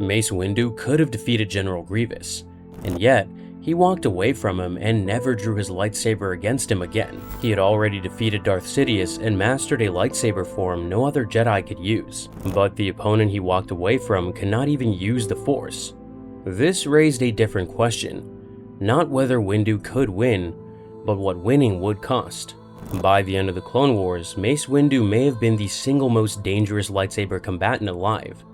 Mace Windu could have defeated General Grievous, and yet, he walked away from him and never drew his lightsaber against him again. He had already defeated Darth Sidious and mastered a lightsaber form no other Jedi could use, but the opponent he walked away from could not even use the Force. This raised a different question, not whether Windu could win, but what winning would cost. By the end of the Clone Wars, Mace Windu may have been the single most dangerous lightsaber combatant alive.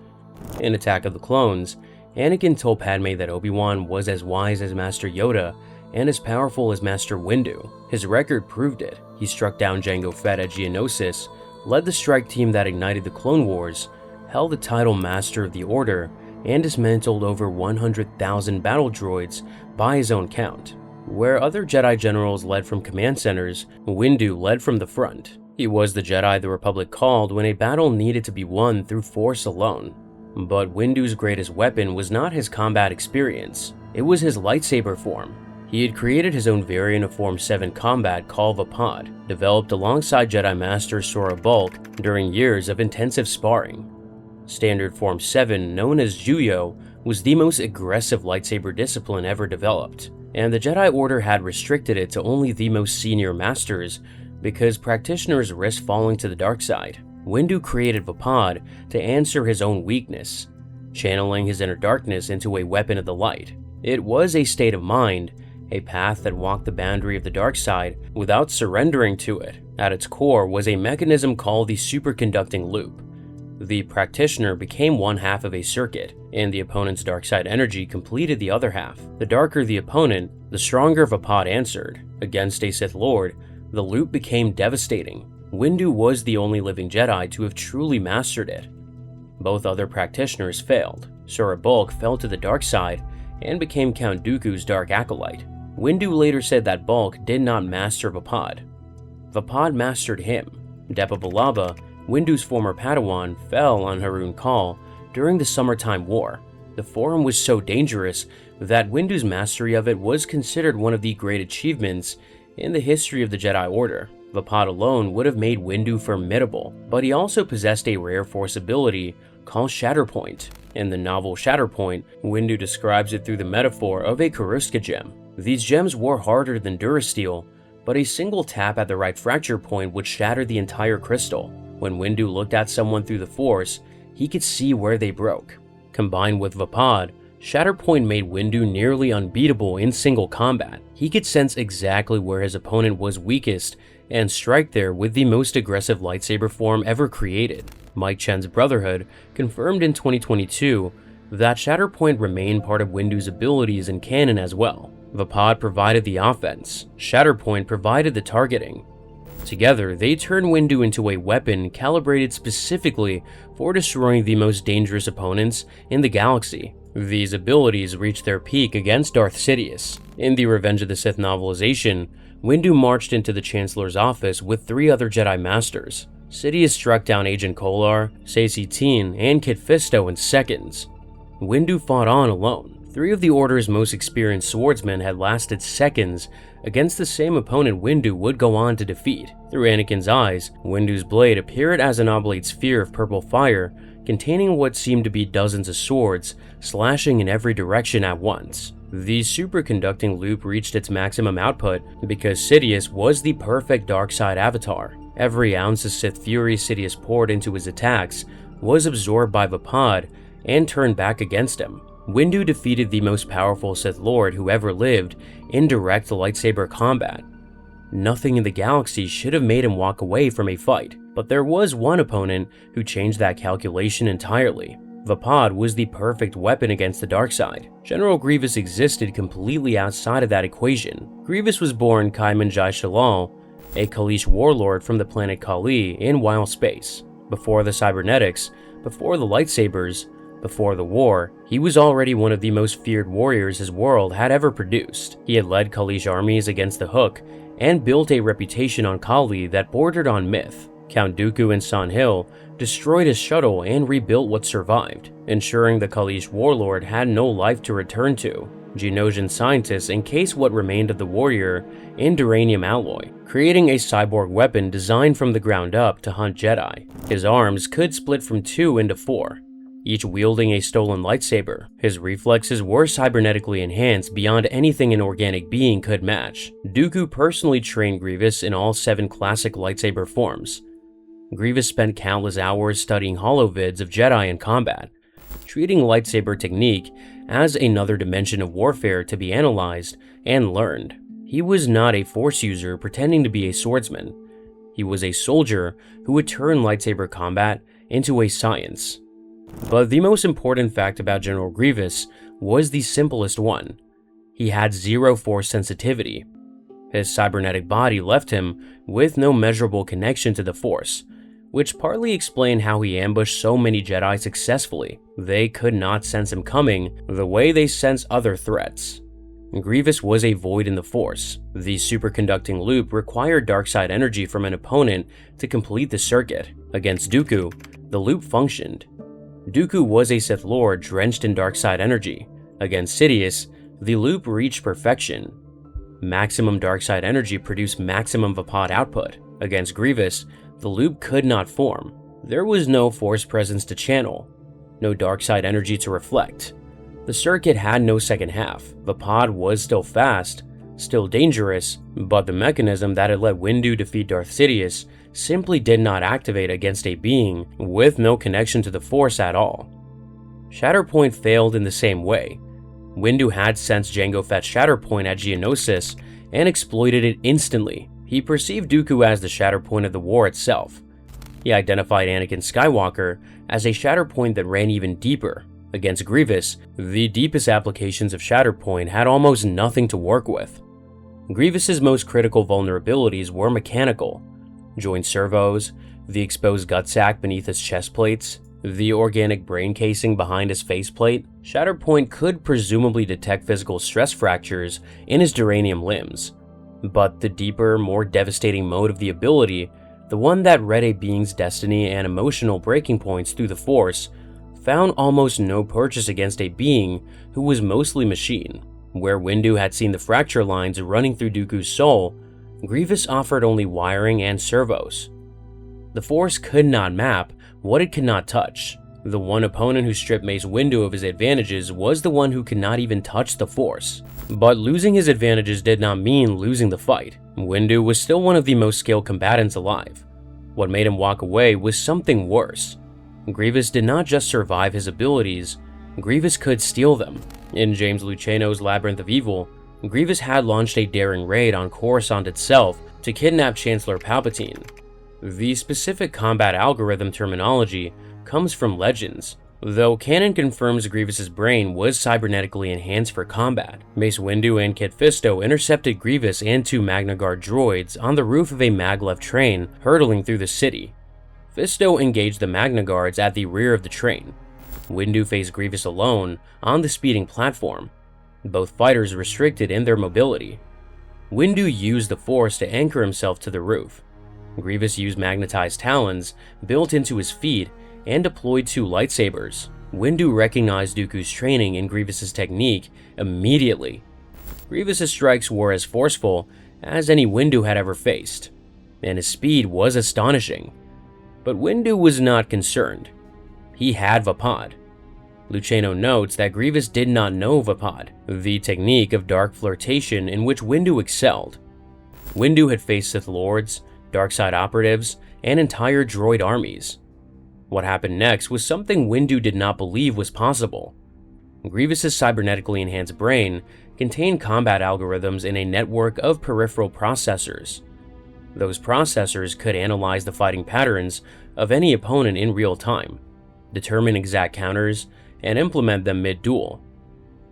In Attack of the Clones, Anakin told Padme that Obi-Wan was as wise as Master Yoda and as powerful as Master Windu. His record proved it. He struck down Jango Fett at Geonosis, led the strike team that ignited the Clone Wars, held the title Master of the Order, and dismantled over 100,000 battle droids by his own count. Where other Jedi generals led from command centers, Windu led from the front. He was the Jedi the Republic called when a battle needed to be won through Force alone. But Windu's greatest weapon was not his combat experience, it was his lightsaber form. He had created his own variant of Form 7 combat called Vapad, developed alongside Jedi Master Sora Bulk during years of intensive sparring. Standard Form 7, known as Juyo, was the most aggressive lightsaber discipline ever developed, and the Jedi Order had restricted it to only the most senior masters because practitioners risked falling to the dark side. Windu created Vapad to answer his own weakness, channeling his inner darkness into a weapon of the light. It was a state of mind, a path that walked the boundary of the dark side without surrendering to it. At its core was a mechanism called the superconducting loop. The practitioner became one half of a circuit, and the opponent's dark side energy completed the other half. The darker the opponent, the stronger Vapad answered. Against a Sith Lord, the loop became devastating. Windu was the only living Jedi to have truly mastered it. Both other practitioners failed. Sora Bulk fell to the dark side and became Count Dooku's dark acolyte. Windu later said that Bulk did not master Vapad. Vapad mastered him. Depa Billaba, Windu's former Padawan, fell on Harun Kal during the Summertime War. The form was so dangerous that Windu's mastery of it was considered one of the great achievements in the history of the Jedi Order. Vapad alone would have made Windu formidable, but he also possessed a rare Force ability called Shatterpoint. In the novel Shatterpoint, Windu describes it through the metaphor of a Karuska gem. These gems were harder than Durasteel, but a single tap at the right fracture point would shatter the entire crystal. When Windu looked at someone through the Force, he could see where they broke. Combined with Vapad, Shatterpoint made Windu nearly unbeatable in single combat. He could sense exactly where his opponent was weakest and strike there with the most aggressive lightsaber form ever created. Mike Chen's Brotherhood confirmed in 2022 that Shatterpoint remained part of Windu's abilities in canon as well. Vapad provided the offense, Shatterpoint provided the targeting. Together, they turned Windu into a weapon calibrated specifically for destroying the most dangerous opponents in the galaxy. These abilities reached their peak against Darth Sidious. In the Revenge of the Sith novelization, Windu marched into the Chancellor's office with 3 other Jedi Masters. Sidious struck down Agent Kolar, Saesee Tiin, and Kit Fisto in seconds. Windu fought on alone. 3 of the Order's most experienced swordsmen had lasted seconds against the same opponent Windu would go on to defeat. Through Anakin's eyes, Windu's blade appeared as an oblate sphere of purple fire containing what seemed to be dozens of swords, slashing in every direction at once. The superconducting loop reached its maximum output because Sidious was the perfect dark side avatar. Every ounce of Sith fury Sidious poured into his attacks was absorbed by Vapad and turned back against him. Windu defeated the most powerful Sith Lord who ever lived in direct lightsaber combat. Nothing in the galaxy should have made him walk away from a fight, but there was one opponent who changed that calculation entirely. Vapad was the perfect weapon against the dark side. General Grievous existed completely outside of that equation. Grievous was born Kaiman Jai Shalal, a Kaleesh warlord from the planet Kali in wild space. Before the cybernetics, before the lightsabers, before the war, he was already one of the most feared warriors his world had ever produced. He had led Kaleesh armies against the Hook and built a reputation on Kali that bordered on myth. Count Dooku and San Hill destroyed his shuttle and rebuilt what survived, ensuring the Kaleesh warlord had no life to return to. Geonosian scientists encased what remained of the warrior in duranium alloy, creating a cyborg weapon designed from the ground up to hunt Jedi. His arms could split from 2 into 4. each wielding a stolen lightsaber. His reflexes were cybernetically enhanced beyond anything an organic being could match. Dooku personally trained Grievous in all 7 classic lightsaber forms. Grievous spent countless hours studying holovids of Jedi in combat, treating lightsaber technique as another dimension of warfare to be analyzed and learned. He was not a Force user pretending to be a swordsman. He was a soldier who would turn lightsaber combat into a science. But the most important fact about General Grievous was the simplest one. He had 0 Force sensitivity. His cybernetic body left him with no measurable connection to the Force, which partly explained how he ambushed so many Jedi successfully. They could not sense him coming the way they sense other threats. Grievous was a void in the Force. The superconducting loop required dark side energy from an opponent to complete the circuit. Against Dooku, the loop functioned. Dooku was a Sith Lord drenched in dark side energy. Against Sidious, the loop reached perfection. Maximum dark side energy produced maximum Vapad output. Against Grievous, the loop could not form. There was no Force presence to channel, no dark side energy to reflect. The circuit had no second half. Vapad was still fast, still dangerous, but the mechanism that had let Windu defeat Darth Sidious simply did not activate against a being with no connection to the Force at all. Shatterpoint failed in the same way. Windu had sensed Jango Fett's Shatterpoint at Geonosis and exploited it instantly. He perceived Dooku as the Shatterpoint of the war itself. He identified Anakin Skywalker as a Shatterpoint that ran even deeper. Against Grievous, the deepest applications of Shatterpoint had almost nothing to work with. Grievous's most critical vulnerabilities were mechanical: joint servos, the exposed gut sac beneath his chest plates, the organic brain casing behind his faceplate. Shatterpoint could presumably detect physical stress fractures in his duranium limbs, but the deeper, more devastating mode of the ability, the one that read a being's destiny and emotional breaking points through the Force, found almost no purchase against a being who was mostly machine. Where Windu had seen the fracture lines running through Dooku's soul, Grievous offered only wiring and servos. The Force could not map what it could not touch. The one opponent who stripped Mace Windu of his advantages was the one who could not even touch the Force. But losing his advantages did not mean losing the fight. Windu was still one of the most skilled combatants alive. What made him walk away was something worse. Grievous did not just survive his abilities, Grievous could steal them. In James Luceno's Labyrinth of Evil, Grievous had launched a daring raid on Coruscant itself to kidnap Chancellor Palpatine. The specific combat algorithm terminology comes from Legends, though canon confirms Grievous's brain was cybernetically enhanced for combat. Mace Windu and Kit Fisto intercepted Grievous and 2 Magna Guard droids on the roof of a maglev train hurtling through the city. Fisto engaged the Magna Guards at the rear of the train. Windu faced Grievous alone on the speeding platform, both fighters restricted in their mobility. Windu used the Force to anchor himself to the roof. Grievous used magnetized talons built into his feet and deployed 2 lightsabers. Windu recognized Dooku's training in Grievous's technique immediately. Grievous's strikes were as forceful as any Windu had ever faced, and his speed was astonishing. But Windu was not concerned. He had Vapad. Luceno notes that Grievous did not know Vapad, the technique of dark flirtation in which Windu excelled. Windu had faced Sith Lords, dark side operatives, and entire droid armies. What happened next was something Windu did not believe was possible. Grievous's cybernetically enhanced brain contained combat algorithms in a network of peripheral processors. Those processors could analyze the fighting patterns of any opponent in real time, determine exact counters, and implement them mid-duel.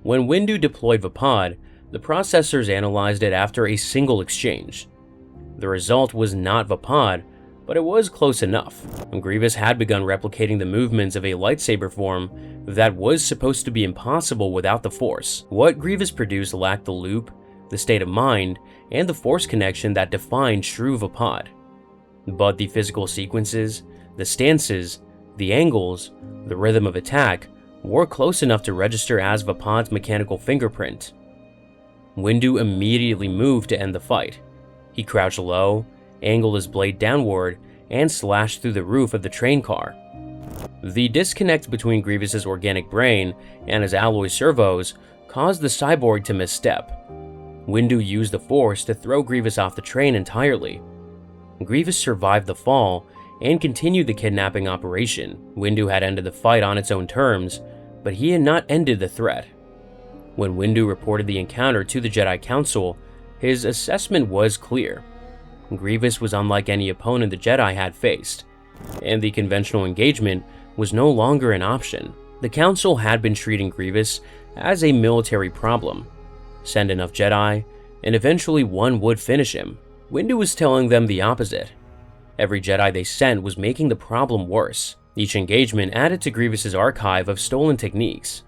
When Windu deployed Vapad, the processors analyzed it after a single exchange. The result was not Vapad, but it was close enough. Grievous had begun replicating the movements of a lightsaber form that was supposed to be impossible without the Force. What Grievous produced lacked the loop, the state of mind, and the Force connection that defined true Vapad. But the physical sequences, the stances, the angles, the rhythm of attack were close enough to register as Vapad's mechanical fingerprint. Windu immediately moved to end the fight. He crouched low, angled his blade downward, and slashed through the roof of the train car. The disconnect between Grievous's organic brain and his alloy servos caused the cyborg to misstep. Windu used the Force to throw Grievous off the train entirely. Grievous survived the fall and continued the kidnapping operation. Windu had ended the fight on its own terms, but he had not ended the threat. When Windu reported the encounter to the Jedi Council, his assessment was clear. Grievous was unlike any opponent the Jedi had faced, and the conventional engagement was no longer an option. The Council had been treating Grievous as a military problem. Send enough Jedi, and eventually one would finish him. Windu was telling them the opposite. Every Jedi they sent was making the problem worse. Each engagement added to Grievous's archive of stolen techniques.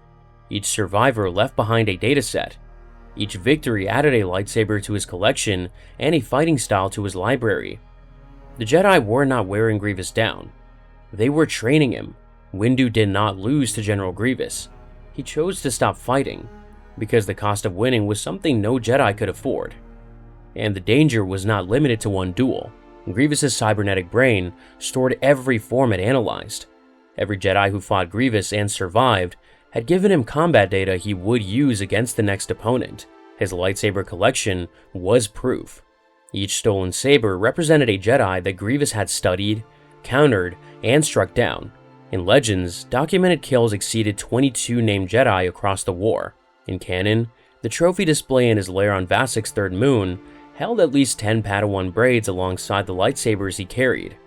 Each survivor left behind a dataset. Each victory added a lightsaber to his collection and a fighting style to his library. The Jedi were not wearing Grievous down. They were training him. Windu did not lose to General Grievous. He chose to stop fighting, because the cost of winning was something no Jedi could afford. And the danger was not limited to one duel. Grievous's cybernetic brain stored every form it analyzed. Every Jedi who fought Grievous and survived had given him combat data he would use against the next opponent. His lightsaber collection was proof. Each stolen saber represented a Jedi that Grievous had studied, countered, and struck down. In Legends, documented kills exceeded 22 named Jedi across the war. In canon, the trophy display in his lair on Vasek's third moon held at least 10 Padawan braids alongside the lightsabers he carried.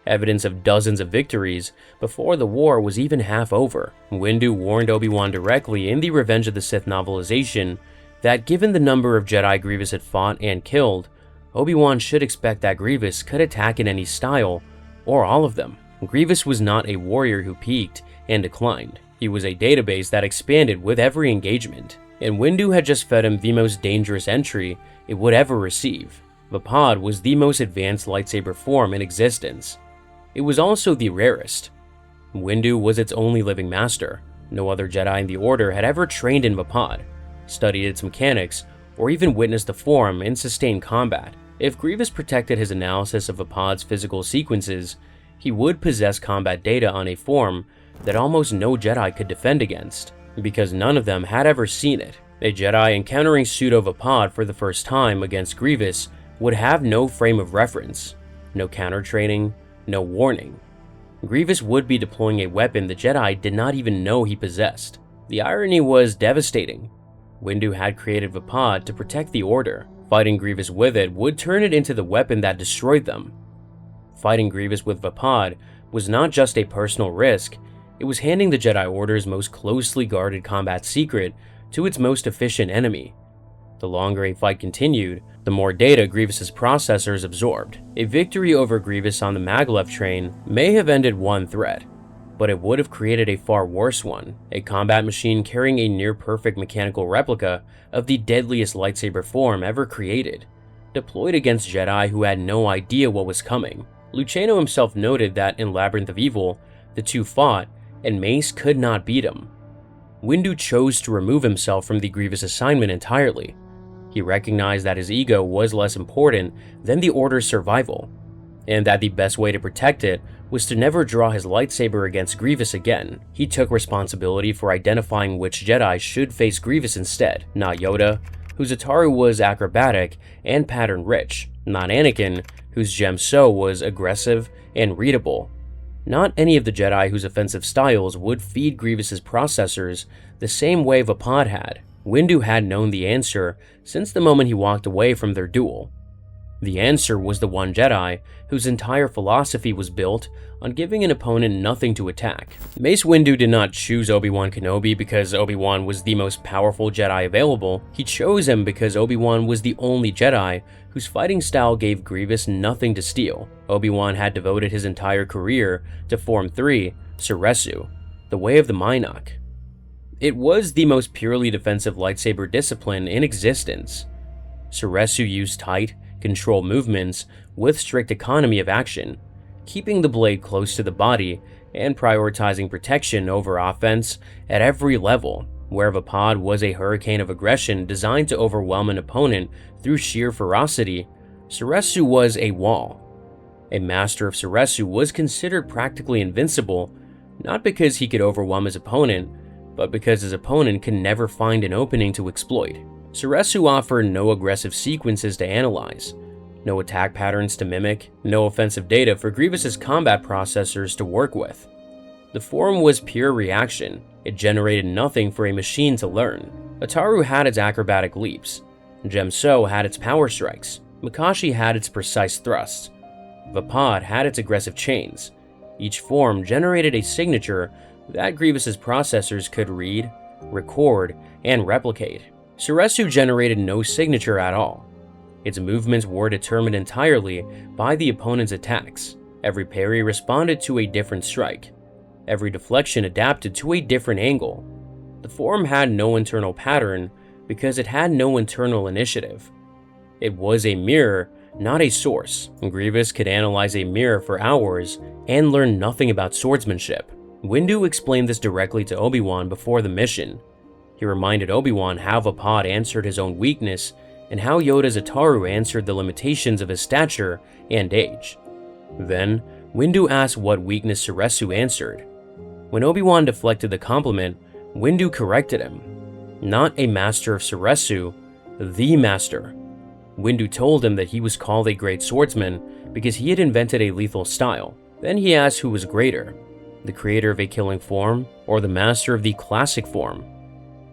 Evidence of dozens of victories before the war was even half over. Windu warned Obi-Wan directly in the Revenge of the Sith novelization that given the number of Jedi Grievous had fought and killed, Obi-Wan should expect that Grievous could attack in any style, or all of them. Grievous was not a warrior who peaked and declined. He was a database that expanded with every engagement, and Windu had just fed him the most dangerous entry it would ever receive. Vapad was the most advanced lightsaber form in existence. It was also the rarest. Windu was its only living master. No other Jedi in the Order had ever trained in Vapad, studied its mechanics, or even witnessed the form in sustained combat. If Grievous protected his analysis of Vapad's physical sequences, he would possess combat data on a form that almost no Jedi could defend against, because none of them had ever seen it. A Jedi encountering pseudo-Vapad for the first time against Grievous would have no frame of reference, no counter-training, no warning. Grievous would be deploying a weapon the Jedi did not even know he possessed. The irony was devastating. Windu had created Vapad to protect the Order. Fighting Grievous with it would turn it into the weapon that destroyed them. Fighting Grievous with Vapad was not just a personal risk, it was handing the Jedi Order's most closely guarded combat secret to its most efficient enemy. The longer a fight continued, the more data Grievous's processors absorbed. A victory over Grievous on the Maglev train may have ended one threat, but it would have created a far worse one, a combat machine carrying a near-perfect mechanical replica of the deadliest lightsaber form ever created, deployed against Jedi who had no idea what was coming. Luceno himself noted that in Labyrinth of Evil, the two fought, and Mace could not beat him. Windu chose to remove himself from the Grievous assignment entirely. He recognized that his ego was less important than the Order's survival, and that the best way to protect it was to never draw his lightsaber against Grievous again. He took responsibility for identifying which Jedi should face Grievous instead, not Yoda, whose Ataru was acrobatic and pattern-rich, not Anakin, whose Gem So was aggressive and readable, not any of the Jedi whose offensive styles would feed Grievous's processors the same way Vapad had. Windu had known the answer since the moment he walked away from their duel. The answer was the one Jedi whose entire philosophy was built on giving an opponent nothing to attack. Mace Windu did not choose Obi-Wan Kenobi because Obi-Wan was the most powerful Jedi available. He chose him because Obi-Wan was the only Jedi whose fighting style gave Grievous nothing to steal. Obi-Wan had devoted his entire career to Form 3, Suresu, the way of the Mynock. It was the most purely defensive lightsaber discipline in existence. Suresu used tight, controlled movements with strict economy of action, keeping the blade close to the body and prioritizing protection over offense at every level. Where Vapad was a hurricane of aggression designed to overwhelm an opponent through sheer ferocity, Suresu was a wall. A master of Suresu was considered practically invincible, not because he could overwhelm his opponent, but because his opponent could never find an opening to exploit. Soresu offered no aggressive sequences to analyze, no attack patterns to mimic, no offensive data for Grievous's combat processors to work with. The form was pure reaction. It generated nothing for a machine to learn. Ataru had its acrobatic leaps, Gemso had its power strikes, Makashi had its precise thrusts, Vapad had its aggressive chains. Each form generated a signature that Grievous's processors could read, record, and replicate. Soresu generated no signature at all. Its movements were determined entirely by the opponent's attacks. Every parry responded to a different strike. Every deflection adapted to a different angle. The form had no internal pattern because it had no internal initiative. It was a mirror, not a source. Grievous could analyze a mirror for hours and learn nothing about swordsmanship. Windu explained this directly to Obi-Wan before the mission. He reminded Obi-Wan how Vapad answered his own weakness and how Yoda's Ataru answered the limitations of his stature and age. Then, Windu asked what weakness Soresu answered. When Obi-Wan deflected the compliment, Windu corrected him. Not a master of Soresu, the master. Windu told him that he was called a great swordsman because he had invented a lethal style. Then he asked who was greater, the creator of a killing form or the master of the classic form.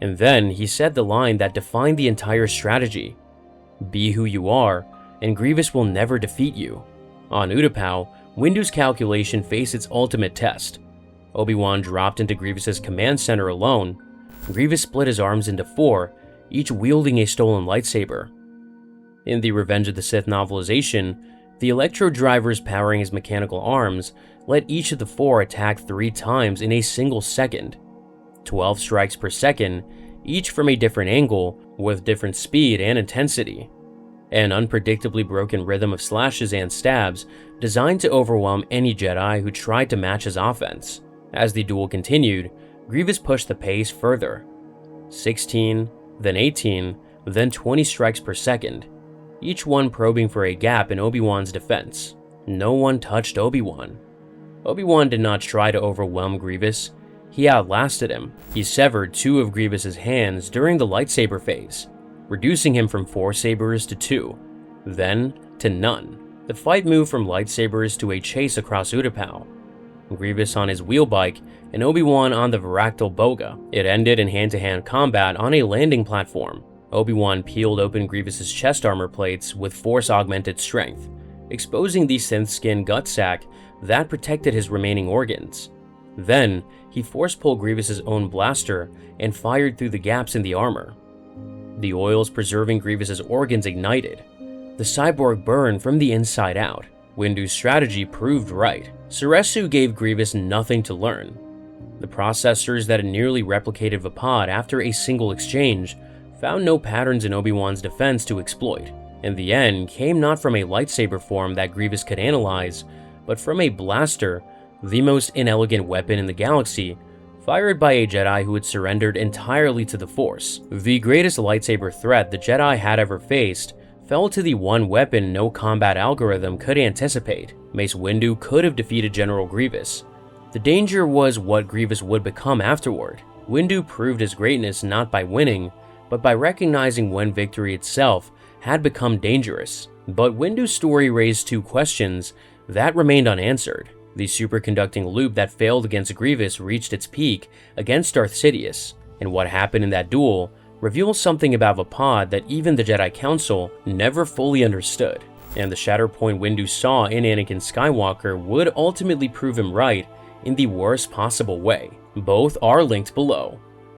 And then he said the line that defined the entire strategy. Be who you are, and Grievous will never defeat you. On Utapau, Windu's calculation faced its ultimate test. Obi-Wan dropped into Grievous's command center alone. Grievous split his arms into four, each wielding a stolen lightsaber. In the Revenge of the Sith novelization, the electro drivers powering his mechanical arms let each of the four attack 3 times in a single second. 12 strikes per second, each from a different angle, with different speed and intensity. An unpredictably broken rhythm of slashes and stabs designed to overwhelm any Jedi who tried to match his offense. As the duel continued, Grievous pushed the pace further. 16, then 18, then 20 strikes per second, each one probing for a gap in Obi-Wan's defense. No one touched Obi-Wan. Obi-Wan did not try to overwhelm Grievous. He outlasted him. He severed 2 of Grievous's hands during the lightsaber phase, reducing him from 4 sabers to 2, then to none. The fight moved from lightsabers to a chase across Utapau. Grievous on his wheel bike and Obi-Wan on the Varactyl Boga. It ended in hand-to-hand combat on a landing platform. Obi-Wan peeled open Grievous's chest armor plates with force-augmented strength, exposing the synth-skin gut sack that protected his remaining organs. Then, he force-pulled Grievous's own blaster and fired through the gaps in the armor. The oils preserving Grievous's organs ignited. The cyborg burned from the inside out. Windu's strategy proved right. Soresu gave Grievous nothing to learn. The processors that had nearly replicated Vapad after a single exchange found no patterns in Obi-Wan's defense to exploit, and the end came not from a lightsaber form that Grievous could analyze, but from a blaster, the most inelegant weapon in the galaxy, fired by a Jedi who had surrendered entirely to the Force. The greatest lightsaber threat the Jedi had ever faced fell to the one weapon no combat algorithm could anticipate. Mace Windu could have defeated General Grievous. The danger was what Grievous would become afterward. Windu proved his greatness not by winning, but by recognizing when victory itself had become dangerous. But Windu's story raised 2 questions that remained unanswered. The superconducting loop that failed against Grievous reached its peak against Darth Sidious, and what happened in that duel reveals something about Vapad that even the Jedi Council never fully understood. And the Shatterpoint Windu saw in Anakin Skywalker would ultimately prove him right in the worst possible way. Both are linked below.